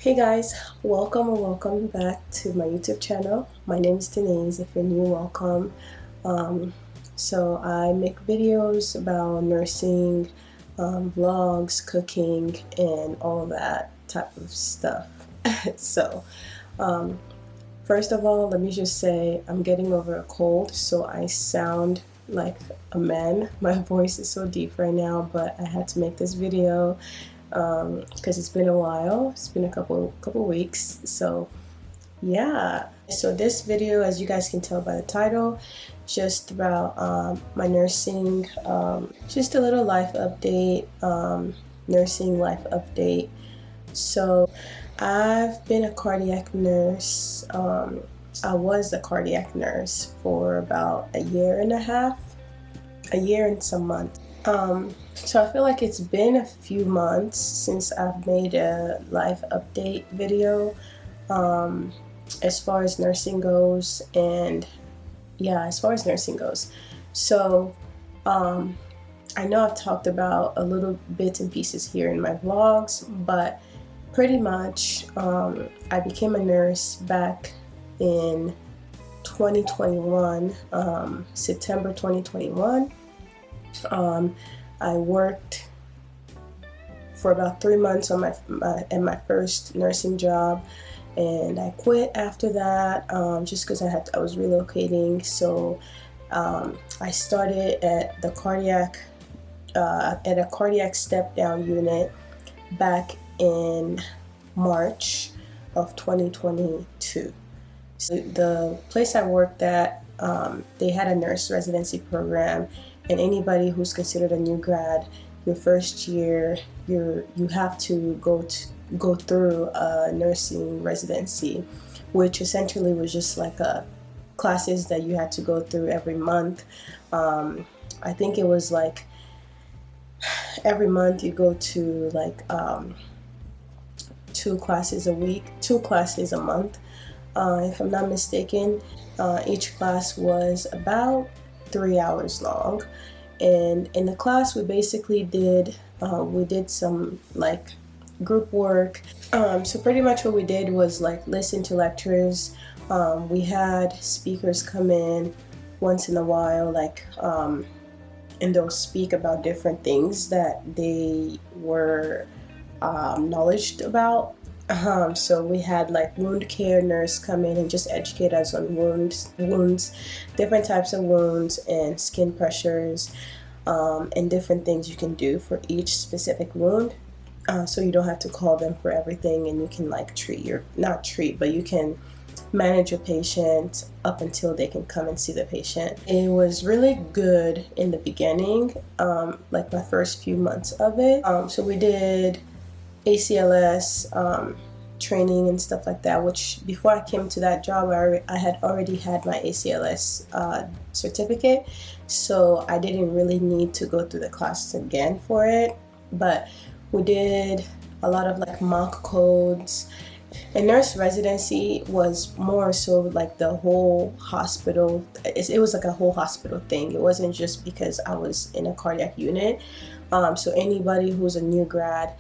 Hey guys, welcome or welcome back to my YouTube channel. My name is Deni. If you're new, welcome. So I make videos about nursing, vlogs, cooking, and all that type of stuff. So first of all, let me just say I'm getting over a cold, so I sound like a man. My voice is so deep right now, but I had to make this video because it's been a while. It's been a couple weeks. So yeah. So this video, as you guys can tell by the title, just about my nursing, just a little life update, nursing life update. So I've been a cardiac nurse. I was a cardiac nurse for about a year and a half, a year and some months. So I feel like it's been a few months since I've made a life update video as far as nursing goes, and yeah, as far as nursing goes. So I know I've talked about a little bits and pieces here in my vlogs, but pretty much I became a nurse back in 2021, September 2021. I worked for about 3 months on my first nursing job, and I quit after that just because I was relocating. So I started at the cardiac step down unit back in March of 2022. So the place I worked at, they had a nurse residency program, and anybody who's considered a new grad, your first year, you have to go through a nursing residency, which essentially was just like classes that you had to go through every month. I think it was like every month you go to like 2 classes a week, 2 classes a month, if I'm not mistaken. Each class was about 3 hours long, and in the class we basically did some like group work. So pretty much what we did was like listen to lectures. We had speakers come in once in a while, like and they'll speak about different things that they were knowledge about. So we had like wound care nurse come in and just educate us on wounds, different types of wounds and skin pressures, and different things you can do for each specific wound. So you don't have to call them for everything, and you can like but you can manage your patient up until they can come and see the patient. It was really good in the beginning, like my first few months of it. So we did ACLS training and stuff like that, which before I came to that job, I had already had my ACLS certificate, so I didn't really need to go through the classes again for it. But we did a lot of like mock codes, and nurse residency was more so like the whole hospital. It was like a whole hospital thing. It wasn't just because I was in a cardiac unit. So anybody who's a new grad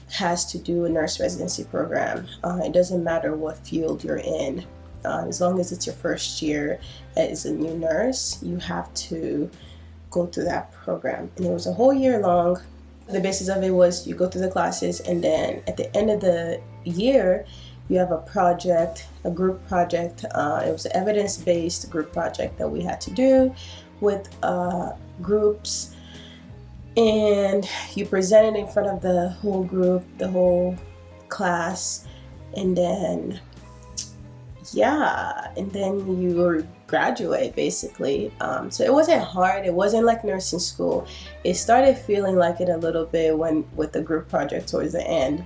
has to do a nurse residency program. It doesn't matter what field you're in. As long as it's your first year as a new nurse, you have to go through that program. And it was a whole year long. The basis of it was you go through the classes, and then at the end of the year, you have a project, a group project. It was an evidence-based group project that we had to do with groups, and you present it in front of the whole group, the whole class, and then you graduate basically. So it wasn't hard. It wasn't like nursing school. It started feeling like it a little bit with the group project towards the end,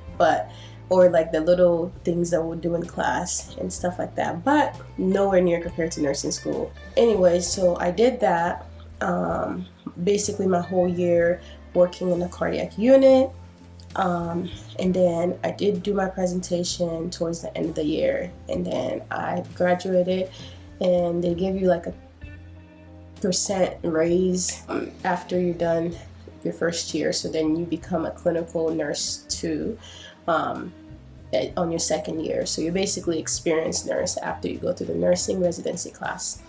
or like the little things that we'll do in class and stuff like that, but nowhere near compared to nursing school. Anyway, so I did that basically my whole year working in the cardiac unit, and then I did do my presentation towards the end of the year, and then I graduated, and they give you like a % raise after you're done your first year, so then you become a clinical nurse too. on your second year. So you're basically experienced nurse after you go through the nursing residency class.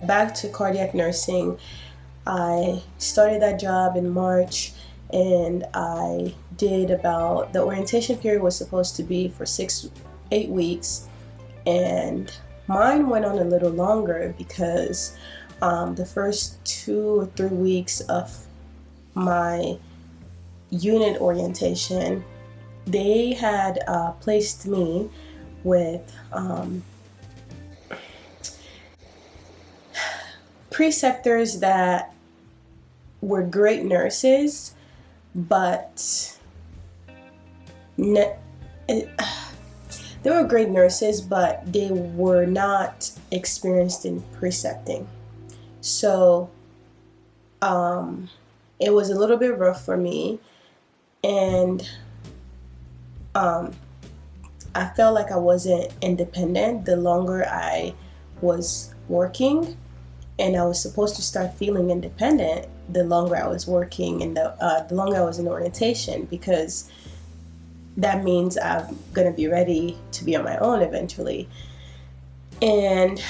Back to cardiac nursing, I started that job in March, and I did about, the orientation period was supposed to be for 8 weeks, and mine went on a little longer because the first 2 or 3 weeks of my unit orientation, they had placed me with preceptors that were great nurses, but they were great nurses, but they were not experienced in precepting. So it was a little bit rough for me, and I felt like I wasn't independent the longer I was working, and I was supposed to start feeling independent the longer I was working and the longer I was in orientation, because that means I'm gonna be ready to be on my own eventually. And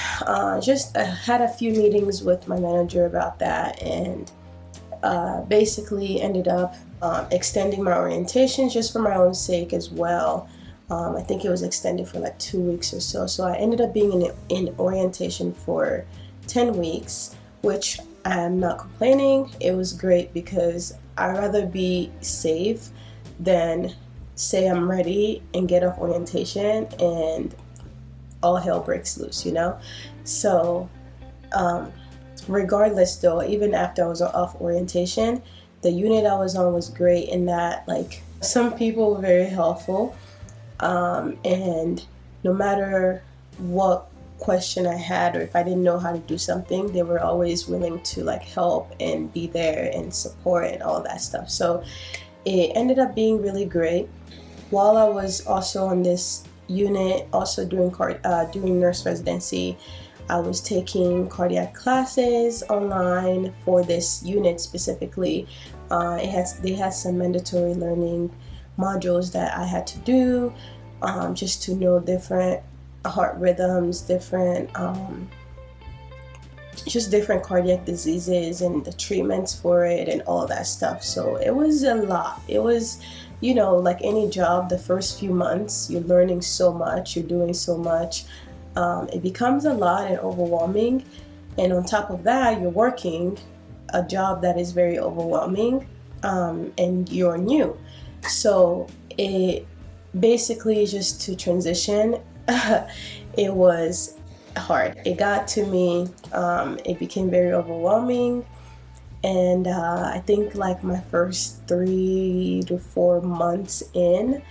just had a few meetings with my manager about that, and basically ended up extending my orientation just for my own sake as well. I think it was extended for like 2 weeks or so. So I ended up being in orientation for 10 weeks, which I'm not complaining. It was great because I'd rather be safe than say I'm ready and get off orientation and all hell breaks loose, you know? So regardless though, even after I was off orientation, the unit I was on was great in that, like, some people were very helpful, and no matter what question I had, or if I didn't know how to do something, they were always willing to like help and be there and support and all that stuff. So it ended up being really great. While I was also on this unit, also doing nurse residency, I was taking cardiac classes online for this unit specifically. They had some mandatory learning modules that I had to do, just to know different heart rhythms, different cardiac diseases and the treatments for it and all that stuff. So it was a lot. It was, you know, like any job, the first few months you're learning so much, you're doing so much. It becomes a lot and overwhelming, and on top of that you're working a job that is very overwhelming, and you're new. So it basically, just to transition, it was hard. It got to me, it became very overwhelming, and I think like my first 3 to 4 months in,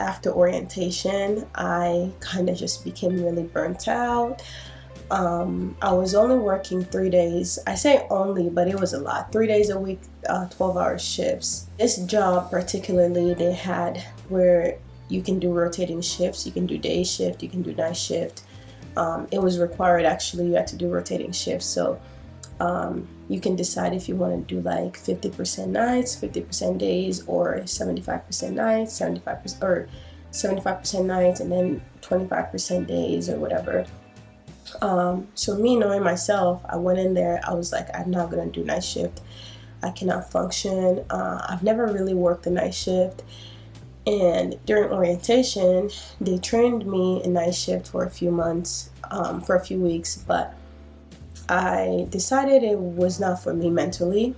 after orientation, I kind of just became really burnt out. I was only working 3 days. I say only, but it was a lot. 3 days a week, 12-hour shifts. This job particularly, they had where you can do rotating shifts. You can do day shift, you can do night shift. It was required, actually, you had to do rotating shifts. So you can decide if you want to do like 50% nights, 50% days, or 75% nights, 75% nights, and then 25% days or whatever. So me knowing myself, I went in there, I was like, I'm not gonna do night shift. I cannot function. I've never really worked the night shift. And during orientation, they trained me in night shift for a few months, for a few weeks, but I decided it was not for me mentally.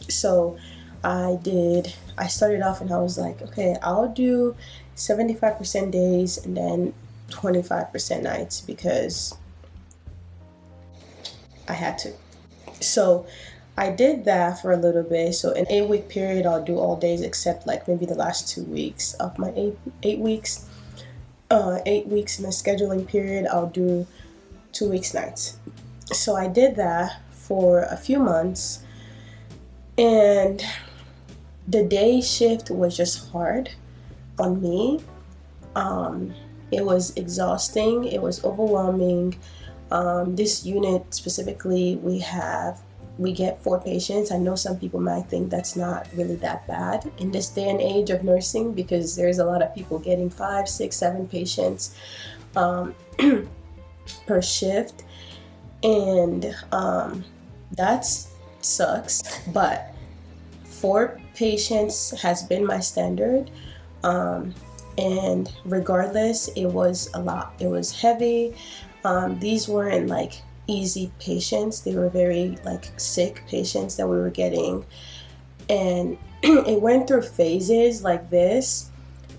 So I started off and I was like, okay, I'll do 75% days and then 25% nights because I had to. So I did that for a little bit. So in 8-week period, I'll do all days except like maybe the last 2 weeks of my 8 weeks. 8 weeks in the scheduling period, I'll do 2 weeks nights. So I did that for a few months, and the day shift was just hard on me. It was exhausting. It was overwhelming. This unit specifically, we have we get 4 patients. I know some people might think that's not really that bad in this day and age of nursing, because there's a lot of people getting 5, 6, 7 patients um, per shift, and that sucks. But 4 patients has been my standard, and regardless, it was a lot. It was heavy. These weren't like easy patients. They were very like sick patients that we were getting, and it went through phases like this,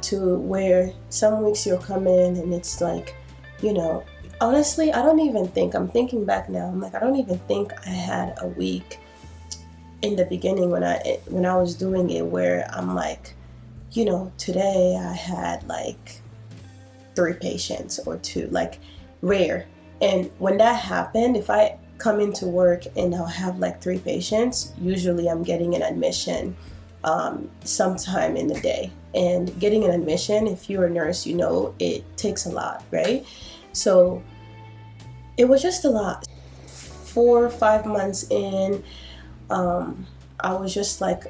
to where some weeks you'll come in and it's like, honestly, I don't even think, I'm thinking back now, I'm like, I don't even think I had a week in the beginning when I was doing it where I'm like, today I had like 3 patients or 2, like rare. And when that happened, if I come into work and I'll have like 3 patients, usually I'm getting an admission sometime in the day. And getting an admission, if you're a nurse, it takes a lot, right? So it was just a lot. 4 or 5 months in, I was just like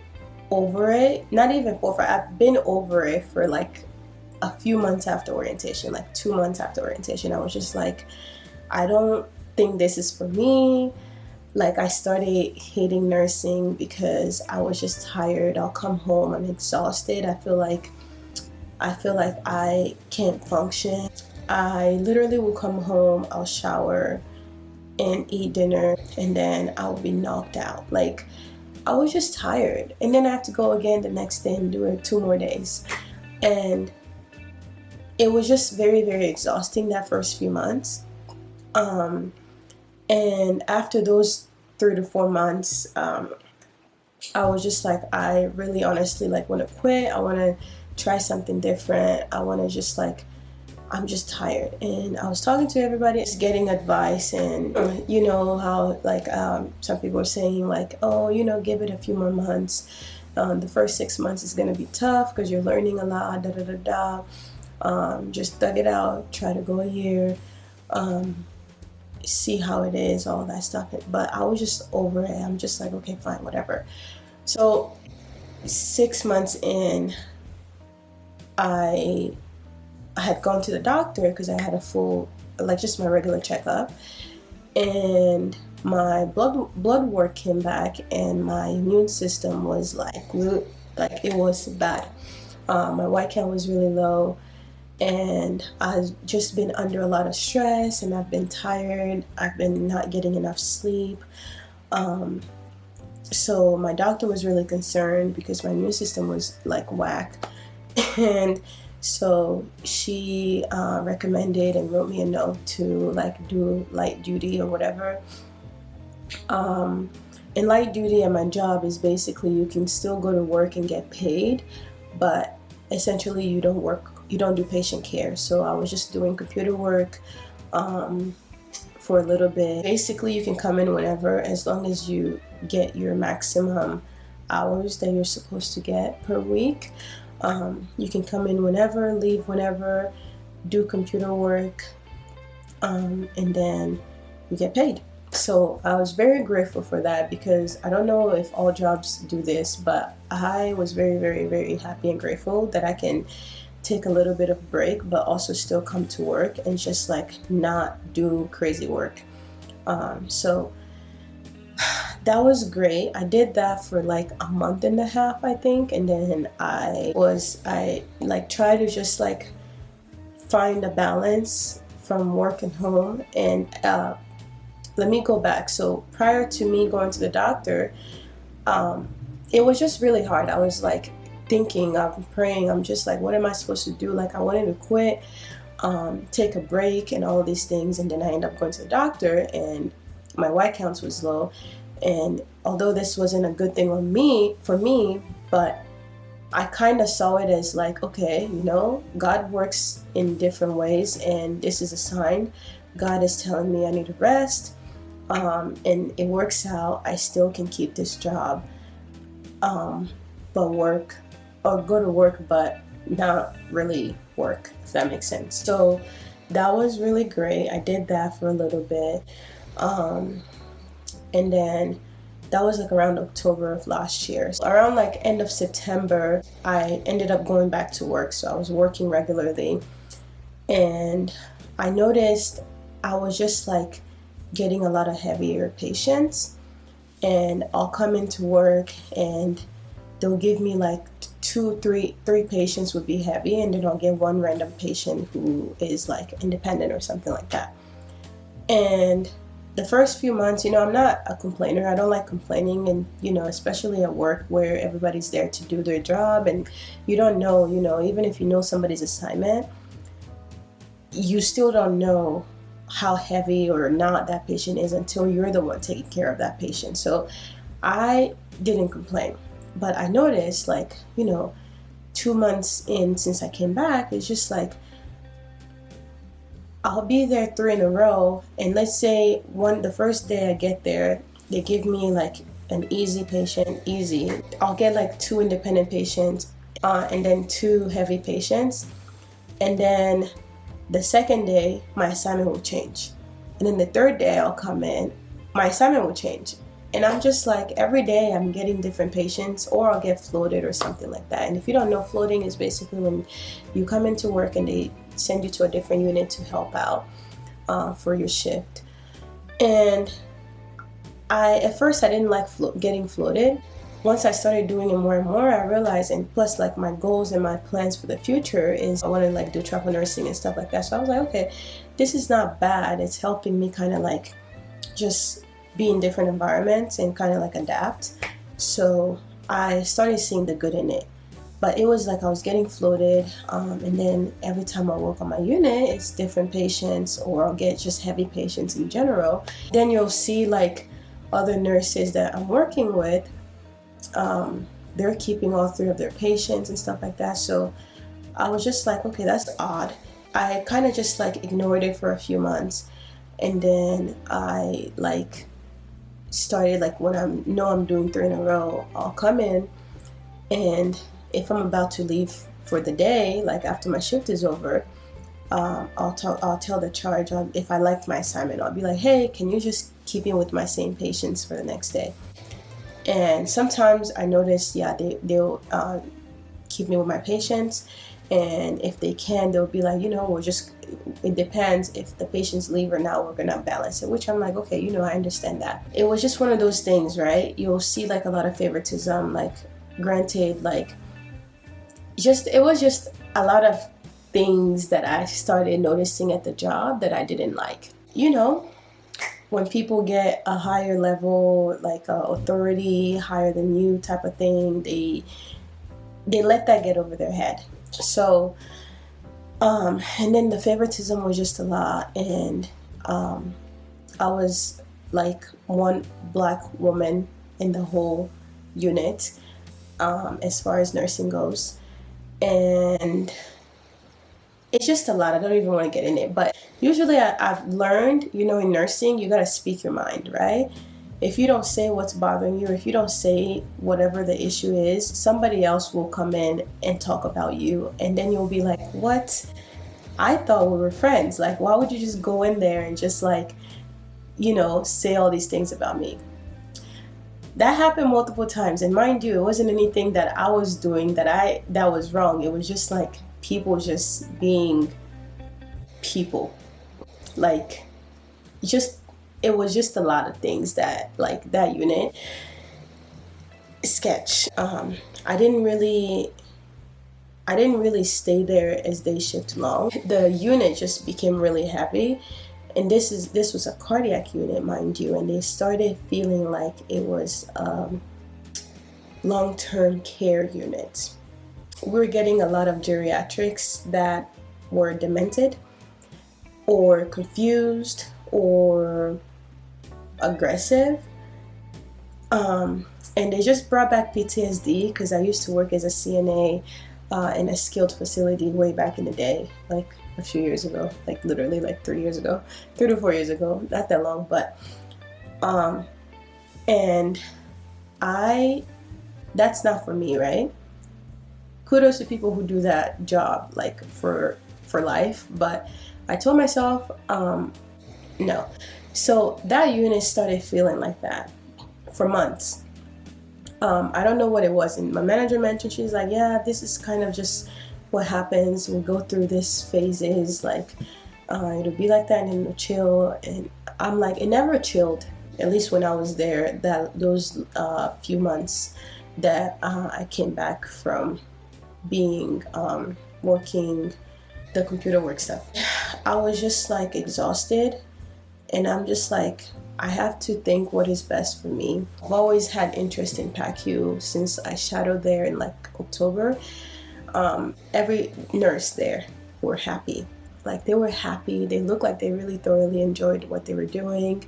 over it. Not even 4 or 5. I've been over it for like a few months after orientation, like 2 months after orientation. I was just like, I don't think this is for me. Like, I started hating nursing because I was just tired. I'll come home, I'm exhausted. I feel like I can't function. I literally will come home, I'll shower and eat dinner, and then I'll be knocked out. Like, I was just tired. And then I have to go again the next day and do it 2 more days. And it was just very, very exhausting that first few months. And after those 3 to 4 months, I was just like, I really honestly like want to quit. I want to try something different. I want to just like, I'm just tired. And I was talking to everybody, just getting advice, and how like some people are saying like, oh, give it a few more months. The first 6 months is going to be tough because you're learning a lot, da da da da. Just thug it out, try to go a year, see how it is, all that stuff. But I was just over it. I'm just like, okay, fine, whatever. So 6 months in, I had gone to the doctor because I had a full, like just my regular checkup, and my blood work came back, and my immune system was like it was bad. My white count was really low, and I've just been under a lot of stress, and I've been tired. I've been not getting enough sleep. So my doctor was really concerned because my immune system was like whack. And so she recommended and wrote me a note to like do light duty or whatever. And light duty at my job is basically you can still go to work and get paid, but essentially you don't do patient care. So I was just doing computer work for a little bit. Basically you can come in whenever, as long as you get your maximum hours that you're supposed to get per week. You can come in whenever, leave whenever, do computer work, and then you get paid. So I was very grateful for that, because I don't know if all jobs do this, but I was very, very, very happy and grateful that I can take a little bit of break, but also still come to work and just like not do crazy work. So that was great. I did that for like a month and a half, I think, and then I like try to just like find a balance from work and home. And let me go back. So prior to me going to the doctor, it was just really hard. I was like thinking, I'm praying, I'm just like, what am I supposed to do? Like, I wanted to quit, take a break and all of these things, and then I ended up going to the doctor, and my white counts was low. And although this wasn't a good thing for me, but I kind of saw it as like, okay, God works in different ways, and this is a sign. God is telling me I need to rest, and it works out. I still can keep this job, but work, or go to work, but not really work, if that makes sense. So that was really great. I did that for a little bit. And then That was like around October of last year. So around like end of September, I ended up going back to work. So I was working regularly, and I noticed I was just like getting a lot of heavier patients. And I'll come into work and they'll give me like three patients would be heavy, and then I'll get one random patient who is like independent or something like that. And the first few months, I'm not a complainer. I don't like complaining, and especially at work where everybody's there to do their job, and you don't know, even if you know somebody's assignment, you still don't know how heavy or not that patient is until you're the one taking care of that patient. So I didn't complain, but I noticed, like, 2 months in since I came back, it's just like I'll be there 3 in a row, and let's say the first day I get there, they give me like an easy patient, easy. I'll get like 2 independent patients, and then 2 heavy patients, and then the second day my assignment will change, and then the third day I'll come in, my assignment will change. And I'm just like, every day I'm getting different patients, or I'll get floated or something like that. And if you don't know, floating is basically when you come into work and they send you to a different unit to help out for your shift. And at first I didn't like getting floated. Once I started doing it more and more, I realized, and plus like my goals and my plans for the future is I want to like do travel nursing and stuff like that. So I was like, okay, this is not bad. It's helping me kind of like just be in different environments and kind of like adapt. So I started seeing the good in it. But it was like I was getting floated, and then every time I work on my unit, it's different patients, or I'll get just heavy patients in general. Then you'll see like other nurses that I'm working with, they're keeping all 3 of their patients and stuff like that. So I was just like, okay, that's odd. I kind of just like ignored it for a few months, and then I like started, like, when I'm doing 3 in a row, I'll come in, and if I'm about to leave for the day, like after my shift is over, I'll tell the charge, if I liked my assignment, I'll be like, hey, can you just keep me with my same patients for the next day? And sometimes I notice, they'll keep me with my patients, and if they can, they'll be like, it depends if the patients leave or not, we're gonna balance it, which I'm like, okay, I understand that. It was just one of those things, right? You'll see like a lot of favoritism, like, granted, like, it was just a lot of things that I started noticing at the job that I didn't like. When people get a higher level, like authority, higher than you type of thing, they let that get over their head. So, and then the favoritism was just a lot, and I was like one Black woman in the whole unit, as far as nursing goes. And it's just a lot. I don't even want to get in it. But usually I've learned, in nursing, you got to speak your mind, right? If you don't say what's bothering you, or if you don't say whatever the issue is, somebody else will come in and talk about you. And then you'll be like, what? I thought we were friends. Like, why would you just go in there and just like, say all these things about me? That happened multiple times, and mind you, it wasn't anything that I was doing that was wrong. It was just like people just being people. Like, it was just a lot of things that, like, that unit sketch. I didn't really stay there as day shift long. The unit just became really heavy. And this was a cardiac unit, mind you, and they started feeling like it was long-term care unit. We were getting a lot of geriatrics that were demented or confused or aggressive. And they just brought back PTSD, because I used to work as a CNA in a skilled facility way back in the day, like a few years ago, like literally like 3 to 4 years ago, not that long. But and that's not for me, right? Kudos to people who do that job like for life, but I told myself no. So that unit started feeling like that for months. I don't know what it was, and my manager mentioned, she's like, yeah, this is kind of just what happens. We go through this phases, like it'll be like that and then it'll chill. And I'm like, it never chilled, at least when I was there, that those few months that I came back from being working the computer work stuff. I was just like exhausted, and I'm just like, I have to think what is best for me. I've always had interest in PACU since I shadowed there in like October. Every nurse there were happy. Like they were happy. They looked like they really thoroughly enjoyed what they were doing.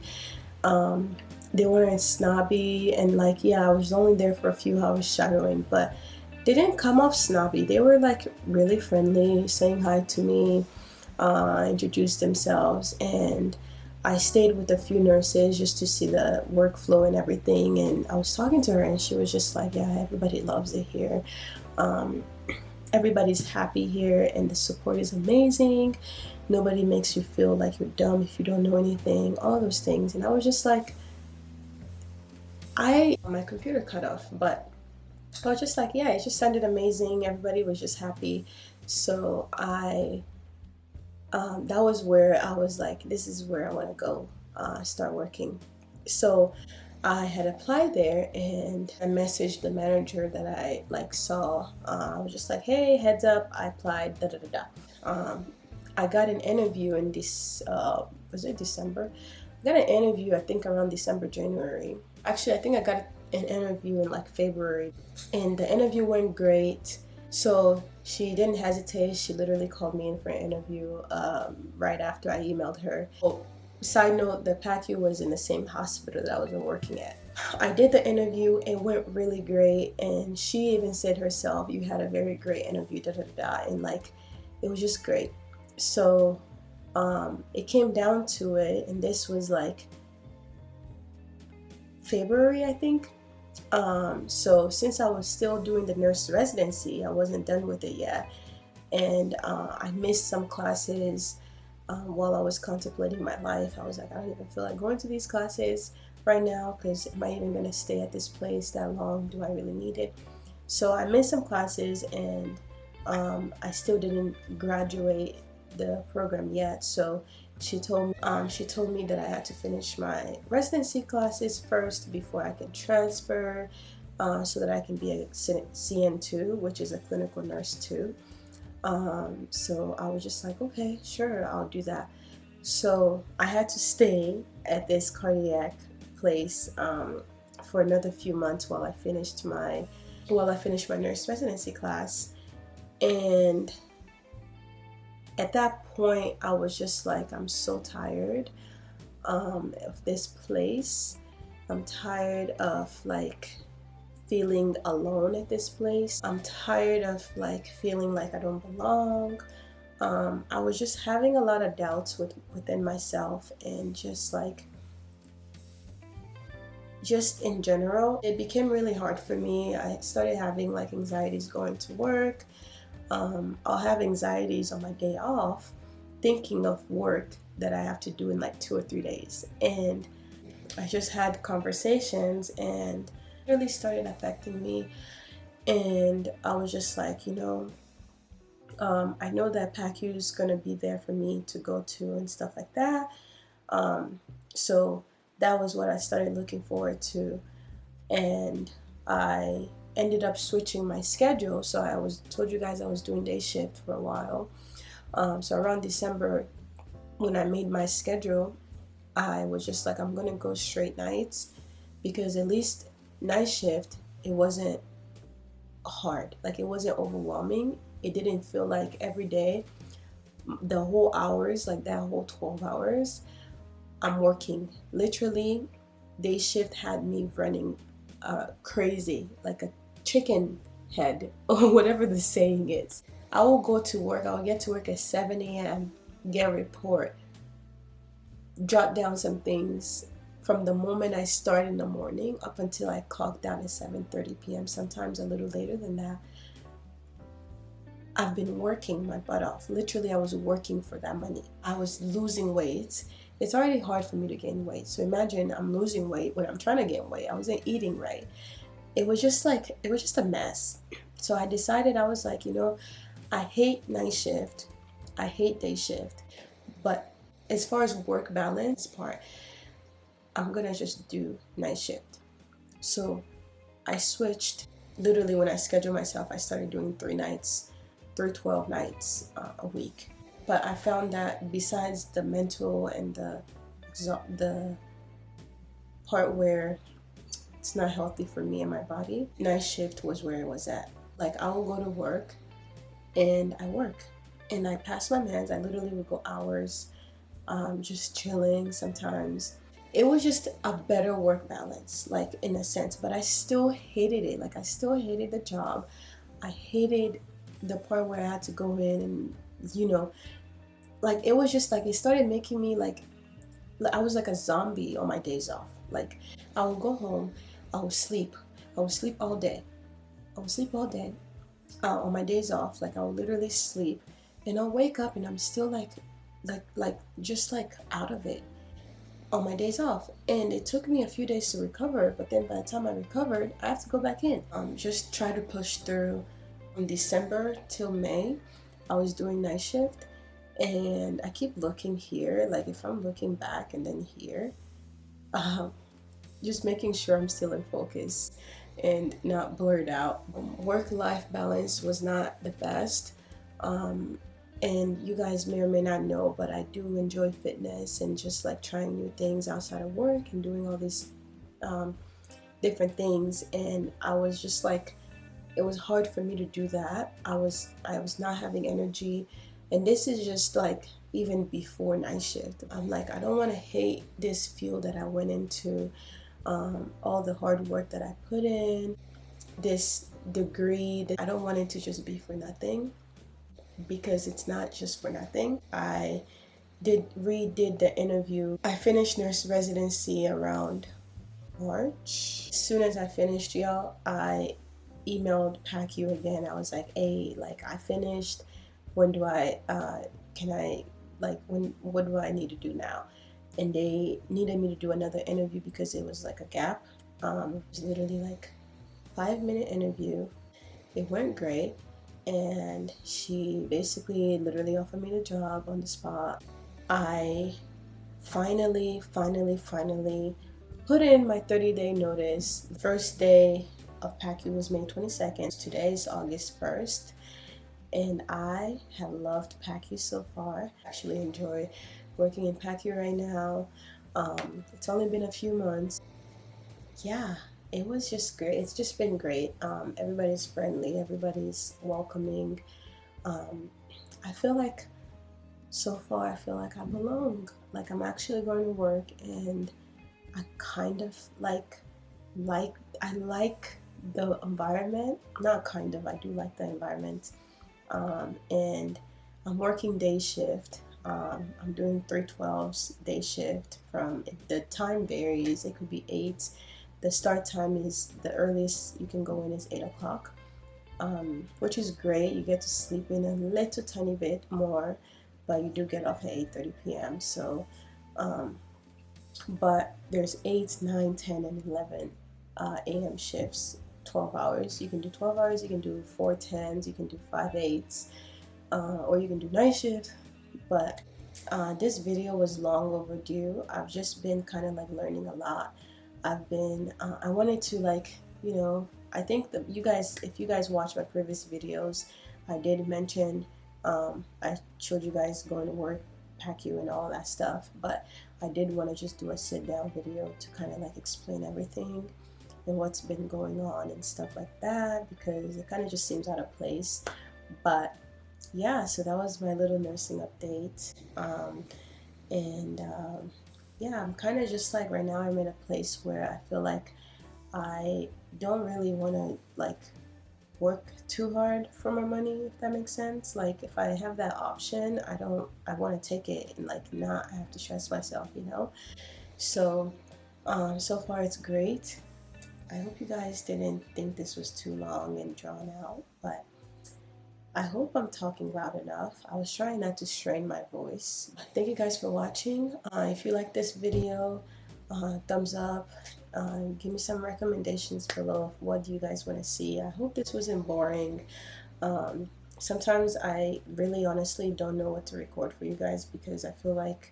They weren't snobby, and like, yeah, I was only there for a few hours shadowing, but they didn't come off snobby. They were like really friendly, saying hi to me, introduced themselves, and I stayed with a few nurses just to see the workflow and everything. And I was talking to her, and she was just like, yeah, everybody loves it here. Everybody's happy here, and the support is amazing. Nobody makes you feel like you're dumb if you don't know anything, all those things. And I was just like, my computer cut off, but I was just like, yeah, it just sounded amazing. Everybody was just happy. So that was where I was like, this is where I want to go, start working. So I had applied there, and I messaged the manager that I like saw. I was just like, hey, heads up, I applied, da da da da. I got an interview in this, was it December? I got an interview, I think around December, January. Actually, I think I got an interview in like February, and the interview went great. So she didn't hesitate. She literally called me in for an interview right after I emailed her. Oh, side note, the PACU was in the same hospital that I was working at. I did the interview. It went really great, and she even said herself, you had a very great interview, da da da da, and like, it was just great. So it came down to it, and this was like February, I think. So since I was still doing the nurse residency, I wasn't done with it yet, and I missed some classes while I was contemplating my life. I was like, I don't even feel like going to these classes right now, because am I even going to stay at this place that long? Do I really need it? So I missed some classes, and I still didn't graduate the program yet. So she told me that I had to finish my residency classes first before I can transfer, so that I can be a CN2, which is a clinical nurse 2. So I was just like, okay, sure, I'll do that. So I had to stay at this cardiac place for another few months while I finished my nurse residency class. And at that point, I was just like, I'm so tired of this place. I'm tired of like feeling alone at this place. I'm tired of like feeling like I don't belong. I was just having a lot of doubts within myself, and just in general, it became really hard for me. I started having like anxieties going to work. I'll have anxieties on my day off thinking of work that I have to do in like 2 or 3 days. And I just had conversations, and it really started affecting me. And I was just like, I know that PACU is going to be there for me to go to and stuff like that. So that was what I started looking forward to. And I ended up switching my schedule. So told you guys I was doing day shift for a while. So around December, when I made my schedule, I was just like, I'm gonna go straight nights, because at least night shift, it wasn't hard. Like, it wasn't overwhelming. It didn't feel like every day, the whole hours, like that whole 12 hours, I'm working. Literally, day shift had me running crazy, like a chicken head, or whatever the saying is. I will go to work, I'll get to work at 7 a.m., get a report, jot down some things from the moment I start in the morning up until I clock down at 7:30 p.m., sometimes a little later than that. I've been working my butt off. Literally, I was working for that money. I was losing weight, it's already hard for me to gain weight. So imagine I'm losing weight when I'm trying to gain weight. I wasn't eating right. It was just a mess. So I decided, I was like, I hate night shift. I hate day shift. But as far as work balance part, I'm gonna just do night shift. So I switched. Literally, when I scheduled myself, I started doing 12 nights a week. But I found that besides the mental and the part where it's not healthy for me and my body, night shift was where it was at. Like, I will go to work and I work and I pass my meds. I literally would go hours just chilling sometimes. It was just a better work balance, like, in a sense, but I still hated it. Like, I still hated the job. I hated the part where I had to go in and, like, it was just like, it started making me like I was like a zombie on my days off. Like, I would go home, I would sleep. I would sleep all day. I would sleep all day on my days off. Like, I would literally sleep, and I'll wake up and I'm still just like out of it on my days off. And it took me a few days to recover, but then by the time I recovered, I have to go back in. Just try to push through. From December till May, I was doing night shift, and I keep looking here, like, if I'm looking back and then here, um, just making sure I'm still in focus and not blurred out. Work-life balance was not the best. Um, and you guys may or may not know, but I do enjoy fitness and just like trying new things outside of work and doing all these um, different things. And I was just like, it was hard for me to do that. I was not having energy, and this is just like even before night shift. I'm like, I don't want to hate this field that I went into, all the hard work that I put in, this degree. That I don't want it to just be for nothing, because it's not just for nothing. I redid the interview. I finished nurse residency around March. As soon as I finished, y'all, I emailed PACU again. I was like, hey, like, I finished. When do I, can I, like, what do I need to do now? And they needed me to do another interview because it was like a gap. It was literally like 5-minute interview. It went great. And she basically literally offered me the job on the spot. I finally put in my 30-day notice. The first day of PACU was May 22nd. Today is August 1st. And I have loved PACU so far. I actually enjoy working in PACU right now. It's only been a few months. Yeah, it was just great. It's just been great. Everybody's friendly, everybody's welcoming. Um, I feel like so far, I feel like I belong. Like, I'm actually going to work, and I kind of I like the environment. Not kind of, I do like the environment. And I'm working day shift. I'm doing 312s day shift. From the time varies. It could be 8. The start time is the earliest you can go in is 8 o'clock, which is great. You get to sleep in a little tiny bit more, but you do get off at 8:30 p.m. So, but there's 8, 9, 10, and 11 a.m. shifts, 12 hours. You can do 12 hours, you can do 4 10s, you can do 5 8s, or you can do night shift. But this video was long overdue. I've just been kind of like learning a lot. I wanted to, like, I think that you guys, if you guys watch my previous videos, I did mention, I showed you guys going to work, PACU, and all that stuff, but I did want to just do a sit down video to kind of like explain everything and what's been going on and stuff like that, because it kind of just seems out of place. But yeah, so that was my little nursing update. Yeah, I'm kind of just like, right now I'm in a place where I feel like I don't really want to like work too hard for my money, if that makes sense. Like, if I have that option, I want to take it and like not have to stress myself. So so far it's great. I hope you guys didn't think this was too long and drawn out, but I hope I'm talking loud enough. I was trying not to strain my voice. Thank you guys for watching. If you like this video, thumbs up. Give me some recommendations below of what you guys want to see. I hope this wasn't boring. Um, Sometimes I really honestly don't know what to record for you guys because I feel like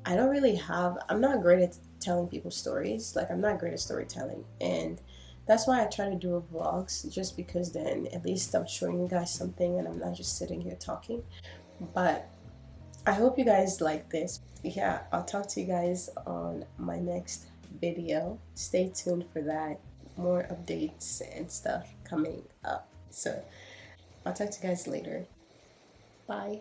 I don't really have, I'm not great at telling people stories. Like, I'm not great at storytelling. And that's why I try to do vlogs, just because then at least I'm showing you guys something and I'm not just sitting here talking. But I hope you guys like this. Yeah, I'll talk to you guys on my next video. Stay tuned for that. More updates and stuff coming up. So I'll talk to you guys later. Bye.